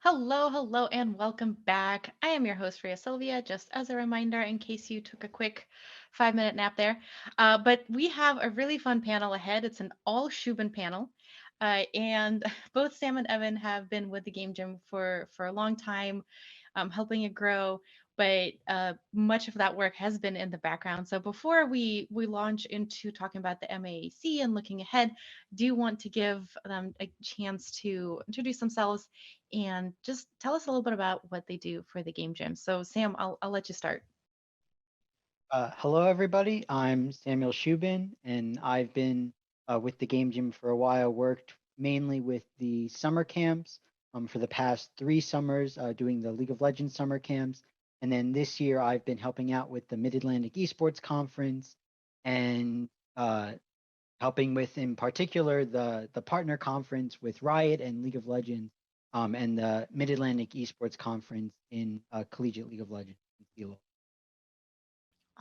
Hello, hello, and welcome back. I am your host, Rhea Sylvia, just as a reminder in case you took a quick 5 minute nap there. But we have a really fun panel ahead. It's an all Shubin panel. And both Sam and Evan have been with the Game Gym for a long time, helping it grow. But much of that work has been in the background. So before we launch into talking about the MAAC and looking ahead, do want to give them a chance to introduce themselves and just tell us a little bit about what they do for the game gym. So, Sam, I'll let you start. Hello, everybody. I'm Samuel Shubin, and I've been with the Game Gym for a while. Worked mainly with the summer camps for the past 3 summers, doing the League of Legends summer camps. And then this year, I've been helping out with the Mid Atlantic Esports Conference and helping with, in particular, the partner conference with Riot and League of Legends, and the Mid Atlantic Esports Conference in Collegiate League of Legends in Seattle.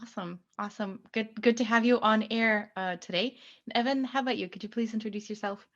Awesome, awesome. Good to have you on air today. And Evan, how about you? Could you please introduce yourself?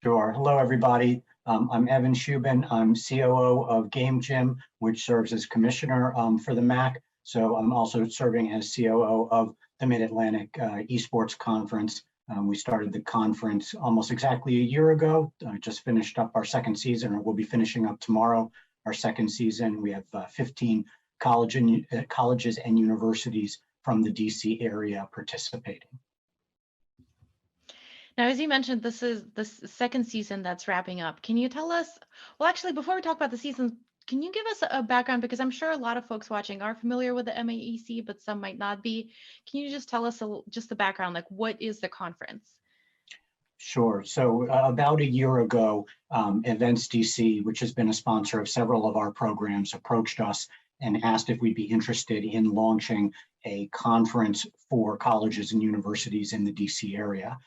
Sure. Hello, everybody. I'm Evan Shubin. I'm COO of Game Gym, which serves as commissioner for the MAC. So I'm also serving as COO of the Mid-Atlantic Esports Conference. We started the conference almost exactly a year ago. Just finished up our second season, or we'll be finishing up tomorrow, our second season. We have 15 colleges and universities from the DC area participating. Now, as you mentioned, this is the second season that's wrapping up. Can you tell us? Well, actually, before we talk about the season, can you give us a background? Because I'm sure a lot of folks watching are familiar with the MAEC, but some might not be. Can you just tell us just the background? Like, what is the conference? Sure. So about a year ago, Events DC, which has been a sponsor of several of our programs, approached us and asked if we'd be interested in launching a conference for colleges and universities in the DC area.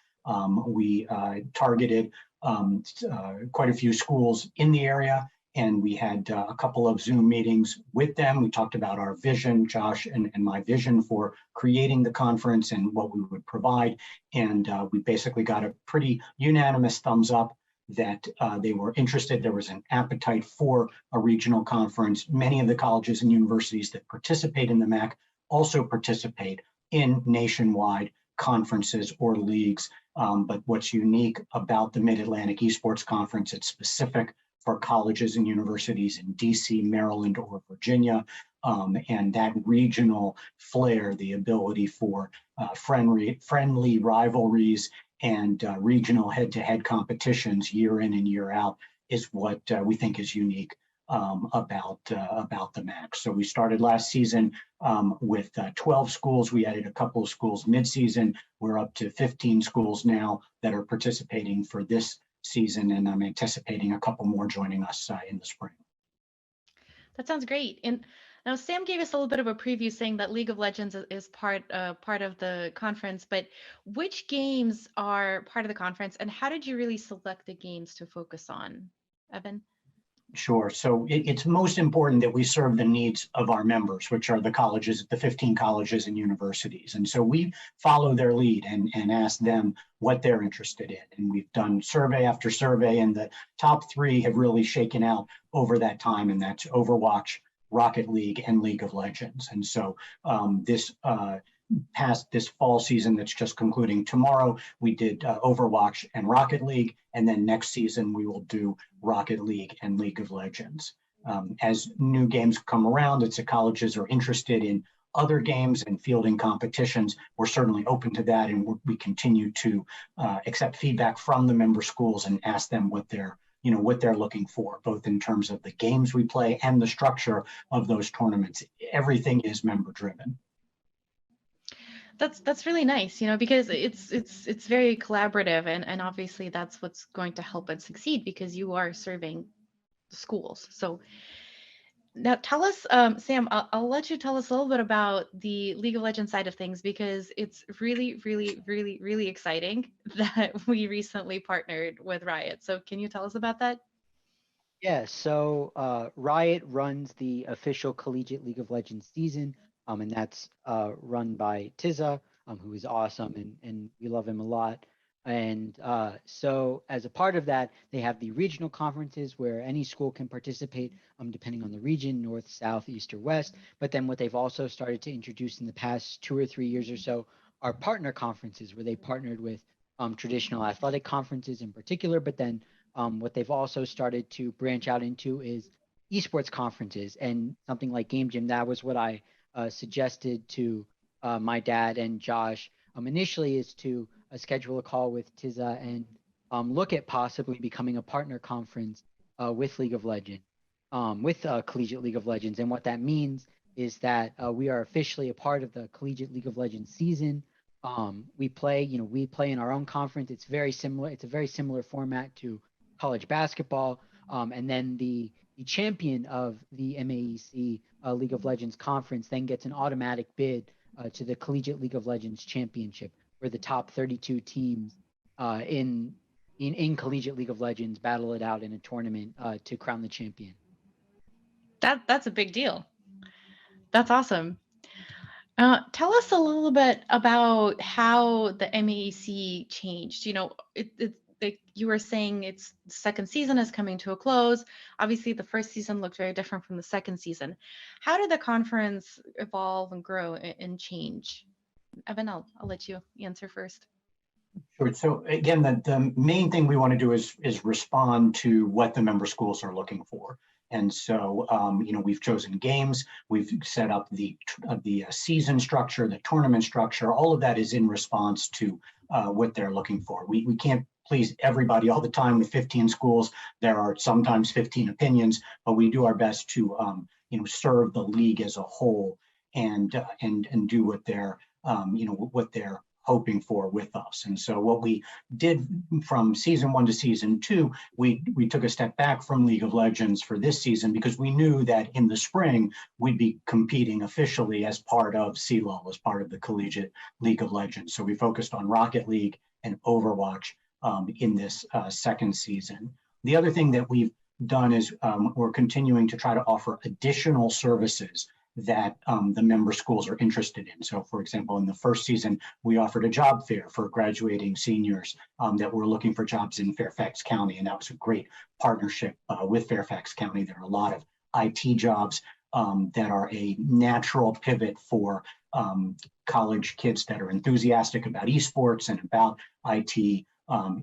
We targeted quite a few schools in the area, and we had a couple of Zoom meetings with them. We talked about our vision, Josh and my vision for creating the conference and what we would provide. And we basically got a pretty unanimous thumbs up that they were interested. There was an appetite for a regional conference. Many of the colleges and universities that participate in the MAC also participate in nationwide conferences or leagues. But what's unique about the Mid-Atlantic Esports Conference, it's specific for colleges and universities in DC, Maryland, or Virginia. And that regional flair, the ability for friendly rivalries and regional head-to-head competitions year in and year out is what we think is unique about the MAC. So we started last season with 12 schools. We added a couple of schools mid-season. We're up to 15 schools now that are participating for this season, and I'm anticipating a couple more joining us in the spring. That sounds great. And now Sam gave us a little bit of a preview saying that League of Legends is part of the conference, but which games are part of the conference and how did you really select the games to focus on, Evan? Sure. So it's most important that we serve the needs of our members, which are the colleges, the 15 colleges and universities. And so we follow their lead and ask them what they're interested in. And we've done survey after survey, and the top three have really shaken out over that time, and that's Overwatch, Rocket League, and League of Legends. And so past this fall season that's just concluding tomorrow, we did Overwatch and Rocket League, and then next season we will do Rocket League and League of Legends. As new games come around, it's the colleges are interested in other games and fielding competitions. We're certainly open to that, and we continue to accept feedback from the member schools and ask them what they're looking for, both in terms of the games we play and the structure of those tournaments. Everything is member driven. That's really nice, because it's very collaborative and obviously that's what's going to help it succeed because you are serving the schools. So now tell us, Sam, I'll let you tell us a little bit about the League of Legends side of things because it's really, really, really, really exciting that we recently partnered with Riot. So can you tell us about that? Yeah, so Riot runs the official Collegiate League of Legends season, and that's run by Tiza, who is awesome, and we love him a lot. And so as a part of that, they have the regional conferences where any school can participate, depending on the region, north, south, east, or west. But then what they've also started to introduce in the past 2 or 3 years or so are partner conferences where they partnered with traditional athletic conferences in particular. But then what they've also started to branch out into is esports conferences, and something like Game Gym. That was what I suggested to my dad and Josh initially, is to schedule a call with Tiza and look at possibly becoming a partner conference with League of Legends, with Collegiate League of Legends. And what that means is that we are officially a part of the Collegiate League of Legends season. We play in our own conference. It's very similar. It's a very similar format to college basketball. And then the champion of the MAEC League of Legends conference then gets an automatic bid to the Collegiate League of Legends championship, where the top 32 teams in Collegiate League of Legends battle it out in a tournament to crown the champion. That's a big deal. That's awesome. Tell us a little bit about how the MEAC changed. Like you were saying, its second season is coming to a close. Obviously, the first season looked very different from the second season. How did the conference evolve and grow and change? Evan, I'll let you answer first. Sure. So again, the main thing we want to do is respond to what the member schools are looking for. And so, we've chosen games, we've set up the season structure, the tournament structure. All of that is in response to what they're looking for. We can't please everybody all the time with 15 schools. There are sometimes 15 opinions, but we do our best to serve the league as a whole and do what they're what they're hoping for with us. And so what we did from season 1 to season 2, we took a step back from League of Legends for this season because we knew that in the spring we'd be competing officially as part of CLOL, as part of the Collegiate League of Legends. So we focused on Rocket League and Overwatch in this second season. The other thing that we've done is we're continuing to try to offer additional services that the member schools are interested in. So for example, in the first season, we offered a job fair for graduating seniors that were looking for jobs in Fairfax County. And that was a great partnership with Fairfax County. There are a lot of IT jobs that are a natural pivot for college kids that are enthusiastic about esports and about IT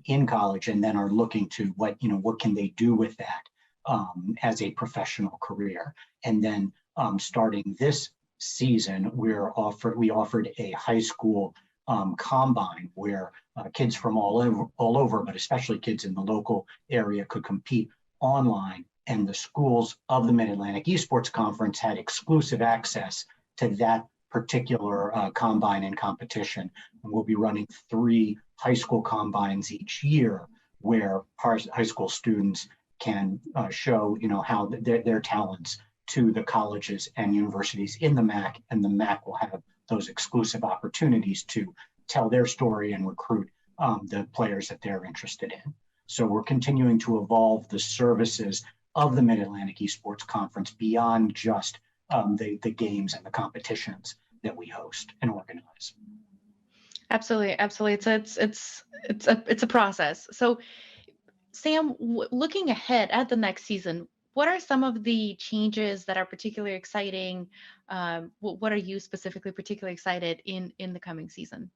in college, and then are looking to what can they do with that as a professional career. And then starting this season, we offered a high school combine where kids from all over, but especially kids in the local area, could compete online. And the schools of the Mid-Atlantic Esports Conference had exclusive access to that particular combine and competition. And we'll be running 3 high school combines each year where high school students can show how their talents to the colleges and universities in the MAC, and the MAC will have those exclusive opportunities to tell their story and recruit the players that they're interested in. So we're continuing to evolve the services of the Mid-Atlantic Esports Conference beyond just the games and the competitions that we host and organize. Absolutely. It's a process. So Sam, looking ahead at the next season, what are some of the changes that are particularly exciting? What are you specifically particularly excited in the coming season?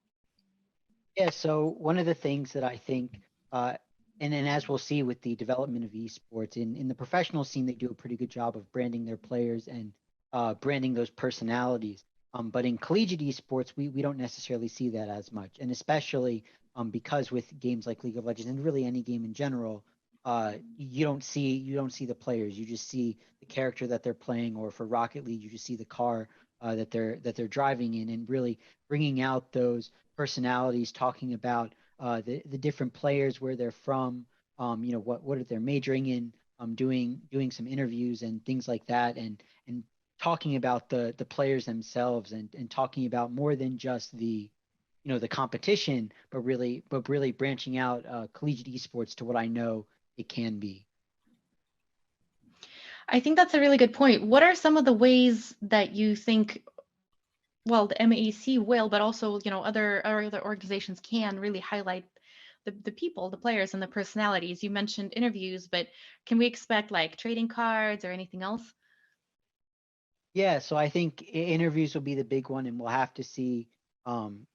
Yeah, so one of the things that I think, and then as we'll see with the development of esports, in the professional scene, they do a pretty good job of branding their players and branding those personalities. But in collegiate esports, we don't necessarily see that as much, and especially because with games like League of Legends and really any game in general, you don't see the players. You just see the character that they're playing, or for Rocket League, you just see the car that they're driving in, and really bringing out those personalities, talking about the different players, where they're from, what they're majoring in, doing some interviews and things like that, and talking about the players themselves, and talking about more than just the competition, but really branching out collegiate esports to what I know it can be. I think that's a really good point. What are some of the ways that you think, well, the MAEC will, but also other organizations can really highlight the people, the players, and the personalities. You mentioned interviews, but can we expect like trading cards or anything else? Yeah, so I think interviews will be the big one, and we'll have to see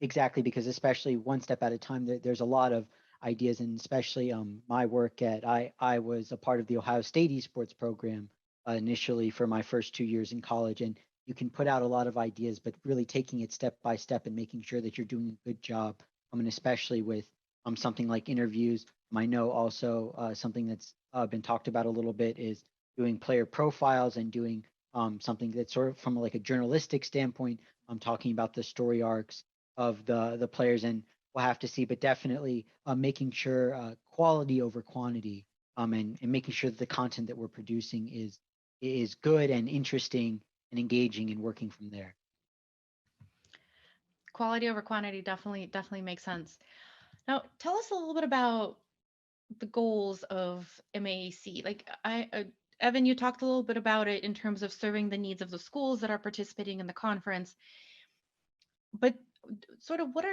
exactly, because especially one step at a time, there's a lot of ideas, and especially my work at I was a part of the Ohio State Esports program initially for my first 2 years in college, and you can put out a lot of ideas, but really taking it step by step and making sure that you're doing a good job. And especially with something like interviews. I know also something that's been talked about a little bit is doing player profiles and doing something that's sort of from like a journalistic standpoint. I'm talking about the story arcs of the players, and we'll have to see. But definitely making sure quality over quantity, and making sure that the content that we're producing is good and interesting and engaging, and working from there. Quality over quantity definitely makes sense. Now, tell us a little bit about the goals of MAAC. Like Evan, you talked a little bit about it in terms of serving the needs of the schools that are participating in the conference, but sort of what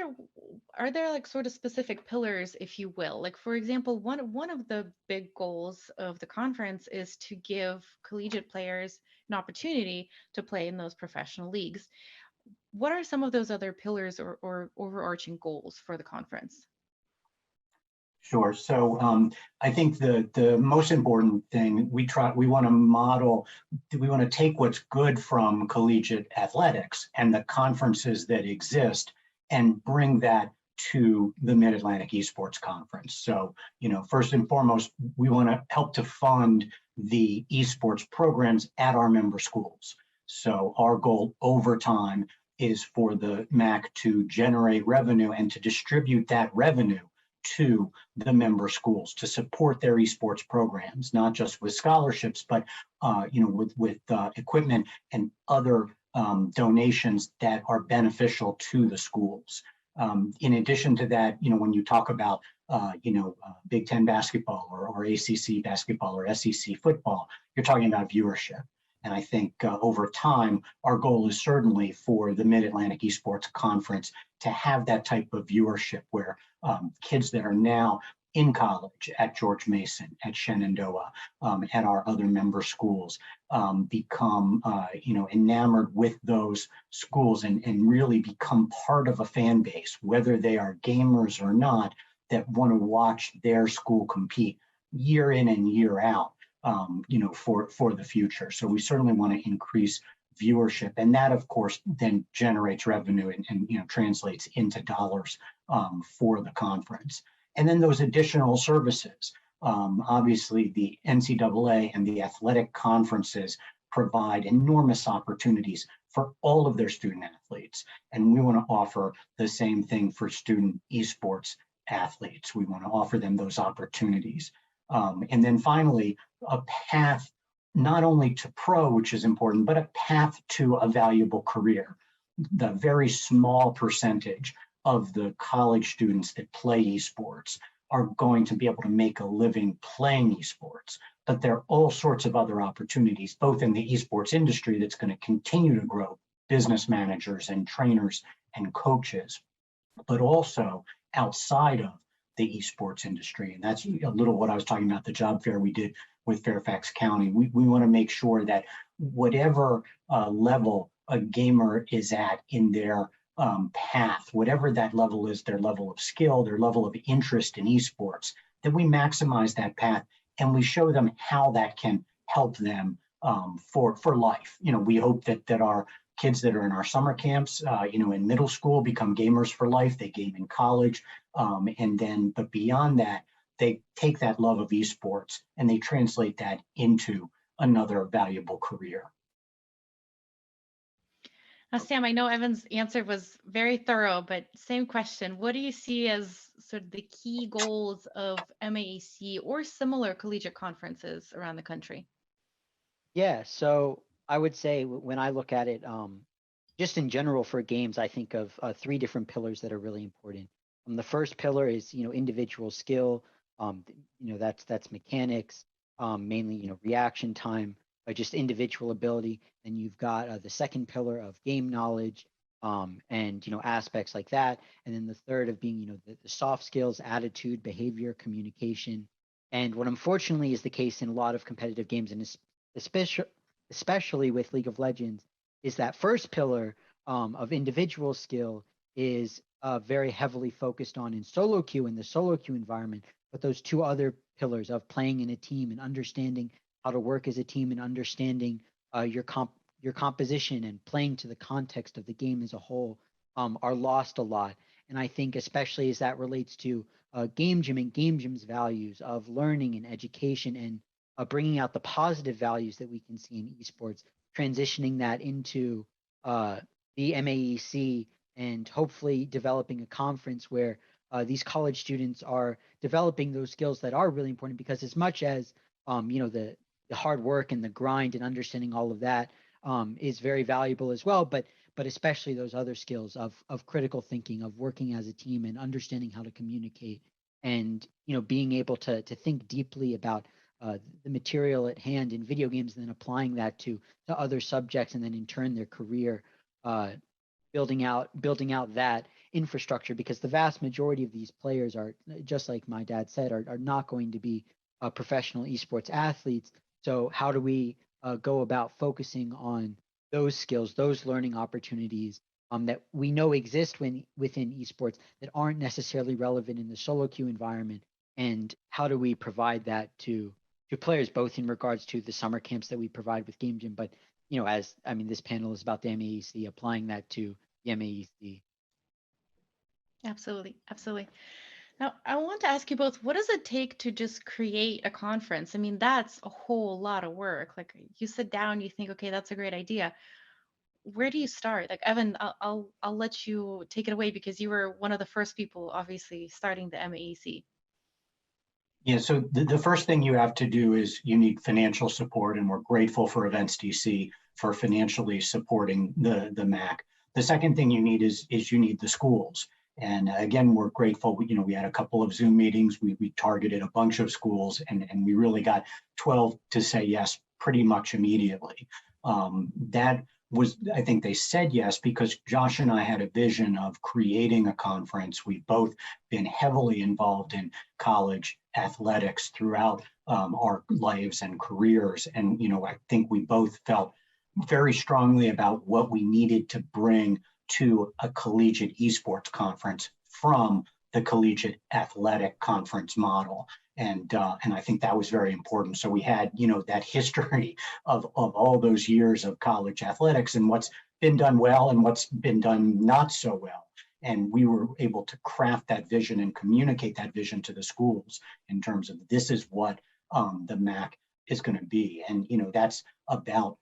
are there like sort of specific pillars, if you will? Like for example, one of the big goals of the conference is to give collegiate players an opportunity to play in those professional leagues. What are some of those other pillars or overarching goals for the conference? Sure. So I think the most important thing we want to model, we want to take what's good from collegiate athletics and the conferences that exist and bring that to the Mid-Atlantic Esports Conference. So, first and foremost, we want to help to fund the esports programs at our member schools. So our goal over time is for the MAC to generate revenue and to distribute that revenue to the member schools to support their esports programs, not just with scholarships, but with equipment and other donations that are beneficial to the schools. In addition to that, when you talk about Big Ten basketball or ACC basketball or SEC football, you're talking about viewership. And I think over time, our goal is certainly for the Mid-Atlantic Esports Conference to have that type of viewership where kids that are now in college at George Mason, at Shenandoah, at our other member schools, become enamored with those schools and really become part of a fan base, whether they are gamers or not, that want to watch their school compete year in and year out. For the future. So we certainly want to increase viewership, and that, of course, then generates revenue and translates into dollars for the conference. And then those additional services. Obviously, the NCAA and the athletic conferences provide enormous opportunities for all of their student athletes, and we want to offer the same thing for student esports athletes. We want to offer them those opportunities. And then finally, a path not only to pro, which is important, but a path to a valuable career. The very small percentage of the college students that play esports are going to be able to make a living playing esports. But there are all sorts of other opportunities, both in the esports industry that's going to continue to grow, business managers and trainers and coaches, but also outside of the esports industry. And that's a little what I was talking about, the job fair we did with Fairfax County. We want to make sure that whatever level a gamer is at in their path, whatever that level is, their level of skill, their level of interest in esports, that we maximize that path and we show them how that can help them for life. We hope that our kids that are in our summer camps, in middle school become gamers for life. They game in college. But beyond that, they take that love of esports and they translate that into another valuable career. Now, Sam, I know Evan's answer was very thorough, but same question. What do you see as sort of the key goals of MAAC or similar collegiate conferences around the country? Yeah, so I would say when I look at it, just in general for games, I think of three different pillars that are really important. The first pillar is individual skill. That's mechanics, mainly reaction time, just individual ability. Then you've got the second pillar of game knowledge, and aspects like that. And then the third of being the soft skills, attitude, behavior, communication. And what unfortunately is the case in a lot of competitive games, and especially with League of Legends, is that first pillar of individual skill is very heavily focused on in solo queue, in the solo queue environment. But those two other pillars of playing in a team and understanding how to work as a team and understanding your composition and playing to the context of the game as a whole are lost a lot. And I think especially as that relates to game gym and game gym's values of learning and education and bringing out the positive values that we can see in esports, transitioning that into the MAEC and hopefully developing a conference where these college students are developing those skills that are really important. Because as much as the hard work and the grind and understanding all of that is very valuable as well, but especially those other skills of critical thinking, of working as a team and understanding how to communicate, and being able to think deeply about the material at hand in video games, and then applying that to other subjects, and then in turn their career, uh, building out that infrastructure. Because the vast majority of these players are, just like my dad said, are not going to be professional esports athletes. So how do we go about focusing on those skills, those learning opportunities that we know exist within esports that aren't necessarily relevant in the solo queue environment, and how do we provide that to players, both in regards to the summer camps that we provide with Game Gym, but as I mean, this panel is about the MEEC, applying that to the MEEC. Absolutely. Absolutely. Now, I want to ask you both, what does it take to just create a conference? I mean, that's a whole lot of work. Like you sit down, you think, okay, that's a great idea. Where do you start? Like Evan, I'll let you take it away because you were one of the first people, obviously, starting the MEC. Yeah, so the first thing you have to do is you need financial support, and we're grateful for Events DC for financially supporting the MAC. The second thing you need is you need the schools. And again, we're grateful. We had a couple of Zoom meetings. We targeted a bunch of schools, and we really got 12 to say yes pretty much immediately. That was, I think they said yes because Josh and I had a vision of creating a conference. We've both been heavily involved in college athletics throughout our lives and careers. And, I think we both felt very strongly about what we needed to bring to a collegiate esports conference from the collegiate athletic conference model. And I think that was very important. So we had, that history of all those years of college athletics and what's been done well and what's been done not so well. And we were able to craft that vision and communicate that vision to the schools in terms of this is what the MAC is going to be. And, that's about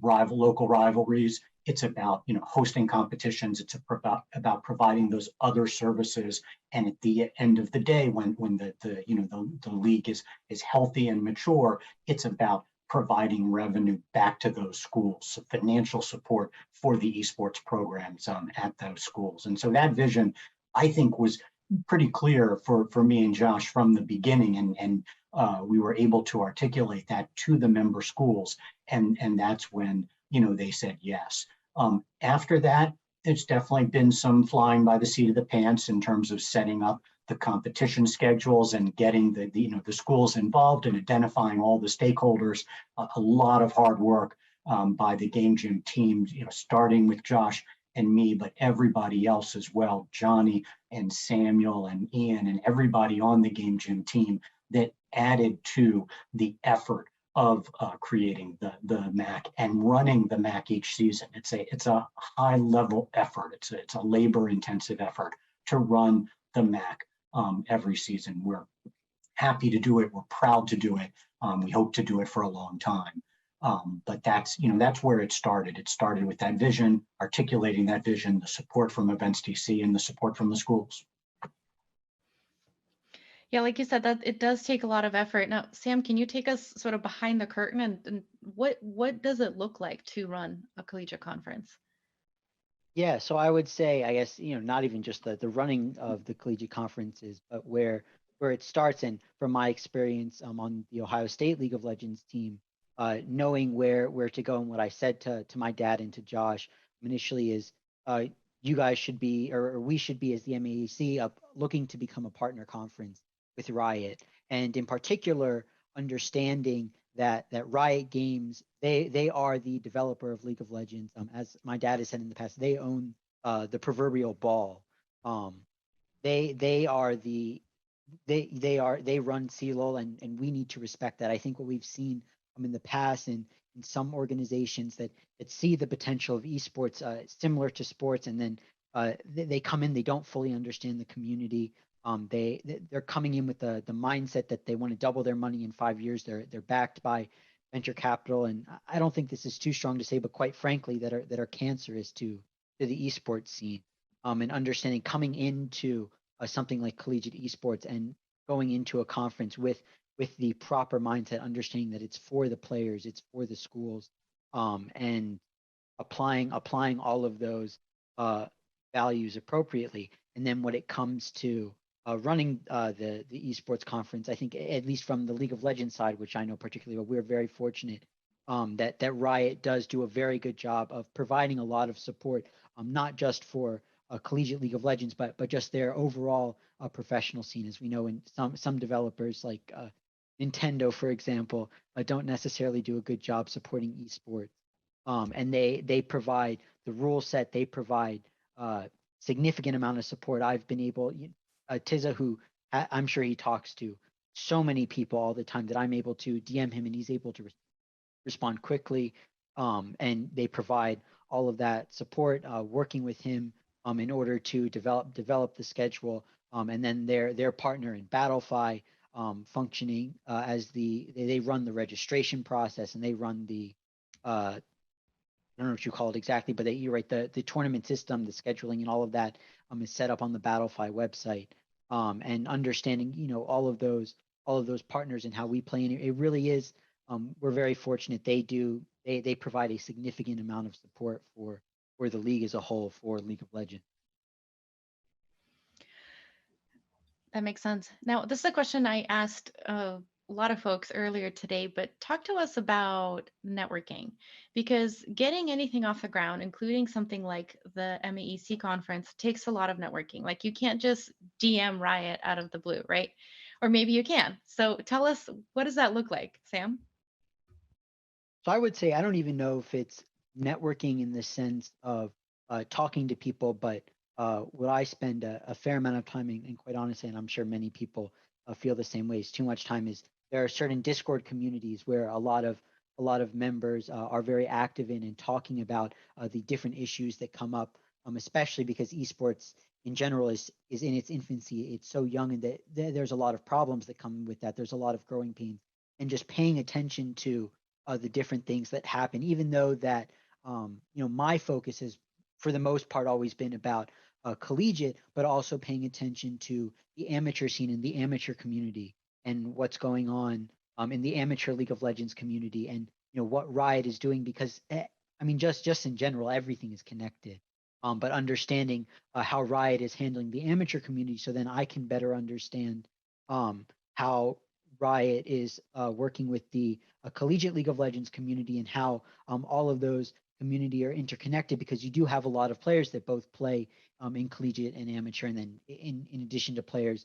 local rivalries. It's about, hosting competitions. It's about providing those other services. And at the end of the day, when the league is healthy and mature, it's about providing revenue back to those schools, so financial support for the esports programs at those schools. And so that vision, I think, was pretty clear for me and Josh from the beginning, and we were able to articulate that to the member schools, and that's when they said yes. After that, there's definitely been some flying by the seat of the pants in terms of setting up the competition schedules and getting the schools involved and identifying all the stakeholders. A lot of hard work by the Game Gym team, starting with Josh and me, but everybody else as well, Johnny and Samuel and Ian and everybody on the Game Gym team that added to the effort of creating the MAC and running the MAC each season. It's a high level effort. It's a labor intensive effort to run the MAC every season. We're happy to do it. We're proud to do it. We hope to do it for a long time. But that's where it started. It started with that vision, articulating that vision, the support from Events DC, and the support from the schools. Yeah, like you said, that it does take a lot of effort. Now, Sam, can you take us sort of behind the curtain and what does it look like to run a collegiate conference? Yeah, so I would say, I guess, not even just the running of the collegiate conferences, but where it starts. And from my experience on the Ohio State League of Legends team, knowing where to go, and what I said to my dad and to Josh initially is, you guys should be, or we should be as the MAEC, up looking to become a partner conference with Riot, and in particular, understanding that Riot Games, they are the developer of League of Legends. As my dad has said in the past, they own the proverbial ball. Um, they are they run CLOL, and we need to respect that. I think what we've seen in the past in some organizations that see the potential of esports similar to sports, and then they come in, they don't fully understand the community. They're coming in with the mindset that they want to double their money in 5 years. They're backed by venture capital, and I don't think this is too strong to say, but quite frankly, that are cancerous to the esports scene. And understanding coming into something like collegiate esports and going into a conference with the proper mindset, understanding that it's for the players, it's for the schools, and applying all of those uh, values appropriately. And then when it comes to running the esports conference, I think at least from the League of Legends side, which I know particularly well, we're very fortunate that Riot does do a very good job of providing a lot of support, not just for collegiate League of Legends, but just their overall professional scene. As we know, in some developers like Nintendo, for example, don't necessarily do a good job supporting esports. And they provide the rule set. They provide significant amount of support. I've been able, Tiza, who I'm sure he talks to so many people all the time, that I'm able to DM him and he's able to respond quickly. And they provide all of that support, working with him in order to develop the schedule. And then their partner in Battlefy, functioning as they run the registration process, and they run the I don't know what you call it exactly, but you're right. The tournament system, the scheduling, and all of that is set up on the Battlefy website. And understanding, all of those partners and how we play, and it really is. We're very fortunate. They provide a significant amount of support for the league as a whole, for League of Legends. That makes sense. Now, this is a question I asked a lot of folks earlier today, but talk to us about networking, because getting anything off the ground, including something like the MEEC conference, takes a lot of networking. Like you can't just DM Riot out of the blue, right? Or maybe you can. So tell us, what does that look like, Sam? So I would say I don't even know if it's networking in the sense of talking to people, but what I spend a fair amount of time in, and quite honestly, and I'm sure many people feel the same way, is too much time, is there are certain Discord communities where a lot of members are very active in and talking about the different issues that come up, especially because esports in general is in its infancy. It's so young, and that there's a lot of problems that come with that. There's a lot of growing pains, and just paying attention to the different things that happen, even though that my focus has for the most part always been about collegiate, but also paying attention to the amateur scene and the amateur community, and what's going on in the amateur League of Legends community, and what Riot is doing, because I mean, just in general, everything is connected. But understanding how Riot is handling the amateur community, so then I can better understand how Riot is working with the collegiate League of Legends community, and how all of those community are interconnected, because you do have a lot of players that both play in collegiate and amateur, and then in addition to players,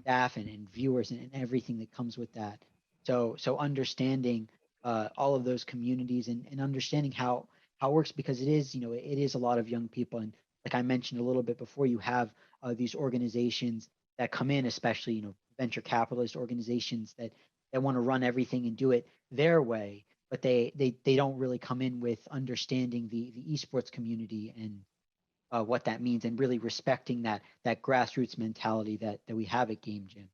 staff and viewers, and everything that comes with that. So understanding all of those communities, and understanding how it works, because it is a lot of young people, and like I mentioned a little bit before, you have these organizations that come in, especially venture capitalist organizations that want to run everything and do it their way, but they don't really come in with understanding the esports community, and what that means, and really respecting that grassroots mentality that we have at Game Jam,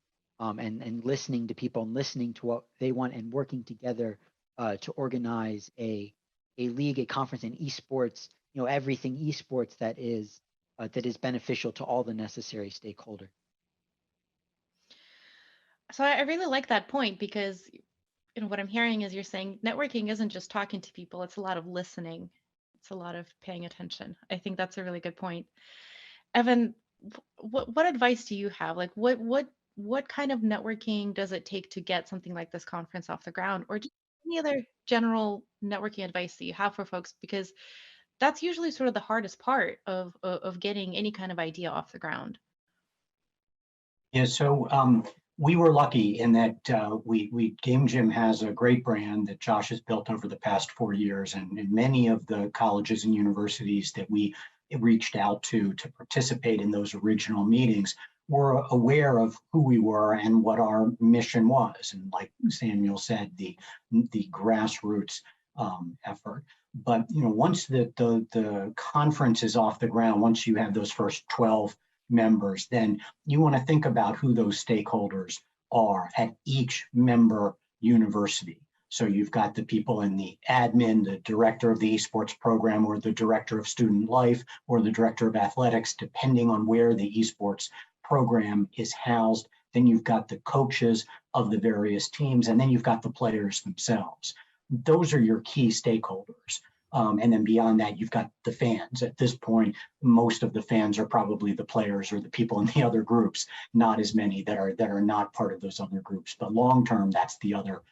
and listening to people, and listening to what they want, and working together to organize a league, a conference in esports, everything esports that is beneficial to all the necessary stakeholders. So I really like that point, because what I'm hearing is you're saying networking isn't just talking to people, it's a lot of listening. It's a lot of paying attention. I think that's a really good point. Evan, what advice do you have? Like what kind of networking does it take to get something like this conference off the ground, or just any other general networking advice that you have for folks? Because that's usually sort of the hardest part of getting any kind of idea off the ground. Yeah, so we were lucky in that we Game Gym has a great brand that Josh has built over the past 4 years, and many of the colleges and universities that we reached out to participate in those original meetings were aware of who we were and what our mission was. And like Samuel said, the grassroots effort. But once the conference is off the ground, once you have those first 12 members, then you want to think about who those stakeholders are at each member university. So you've got the people in the admin, the director of the esports program, or the director of student life, or the director of athletics, depending on where the esports program is housed. Then you've got the coaches of the various teams, and then you've got the players themselves. Those are your key stakeholders. And then beyond that, you've got the fans. At this point, most of the fans are probably the players or the people in the other groups, not as many that are not part of those other groups. But long term, that's the other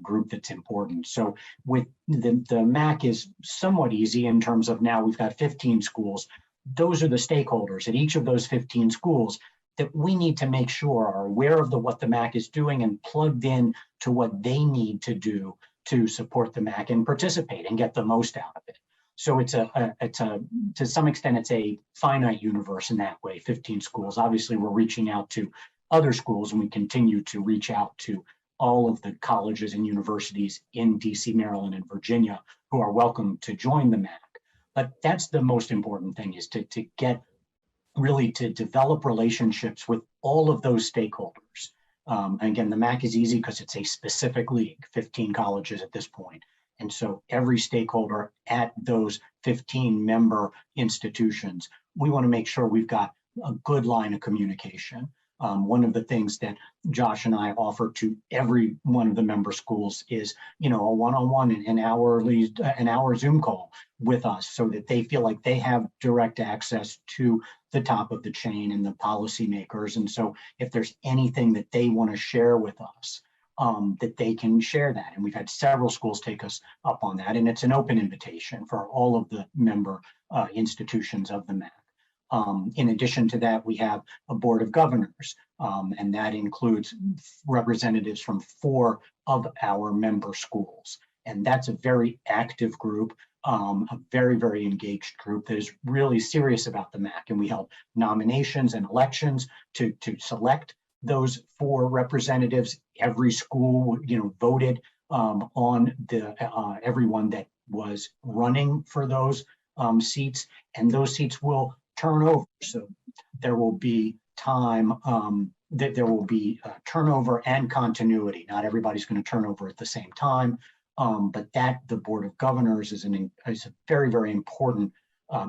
group that's important. So with the MAC is somewhat easy in terms of now we've got 15 schools. Those are the stakeholders at each of those 15 schools that we need to make sure are aware of what the MAC is doing and plugged in to what they need to do to support the MAC and participate and get the most out of it. So it's to some extent, it's a finite universe in that way, 15 schools. Obviously, we're reaching out to other schools, and we continue to reach out to all of the colleges and universities in DC, Maryland, and Virginia who are welcome to join the MAC. But that's the most important thing, is to get really to develop relationships with all of those stakeholders. Again, the MAC is easy because it's a specific league, 15 colleges at this point. And so every stakeholder at those 15 member institutions, we want to make sure we've got a good line of communication. One of the things that Josh and I offer to every one of the member schools is, a one-on-one, an hour Zoom call with us, so that they feel like they have direct access to the top of the chain and the policymakers. And so if there's anything that they want to share with us, that they can share that. And we've had several schools take us up on that. And it's an open invitation for all of the member institutions of the MAC. In addition to that, we have a board of governors, and that includes representatives from 4 of our member schools. And that's a very active group, a very, very engaged group that is really serious about the MAC. And we held nominations and elections to select those 4 representatives. Every school, voted on everyone that was running for those seats, and those seats will turn over. So there will be time that there will be turnover and continuity. Not everybody's going to turn over at the same time, but that the Board of Governors is a very, very important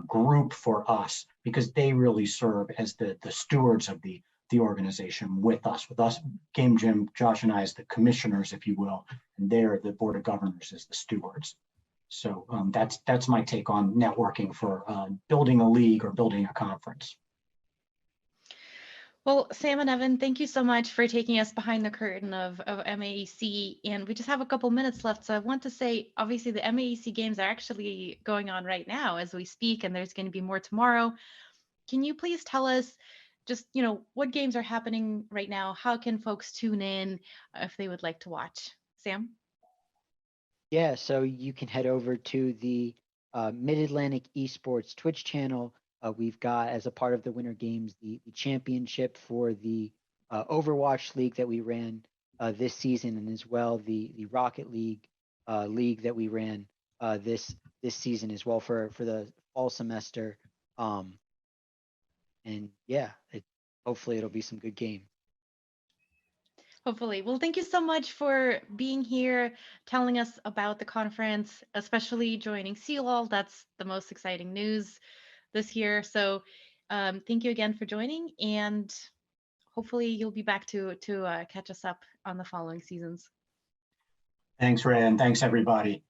group for us, because they really serve as the stewards of the organization with us. Game Gym, Josh and I as the commissioners, if you will, and they're the Board of Governors as the stewards. So that's my take on networking for building a league or building a conference. Well, Sam and Evan, thank you so much for taking us behind the curtain of MAEC. And we just have a couple minutes left. So I want to say, obviously, the MAEC games are actually going on right now as we speak, and there's going to be more tomorrow. Can you please tell us just, what games are happening right now? How can folks tune in if they would like to watch? Sam? Yeah, so you can head over to the Mid-Atlantic Esports Twitch channel. We've got, as a part of the Winter Games, the championship for the Overwatch League that we ran this season, and as well the Rocket League league that we ran this season as well for the fall semester. And yeah, hopefully it'll be some good games. Hopefully. Well, thank you so much for being here, telling us about the conference, especially joining CLOL. That's the most exciting news this year. So thank you again for joining, and hopefully you'll be back to catch us up on the following seasons. Thanks, Ray, and thanks, everybody.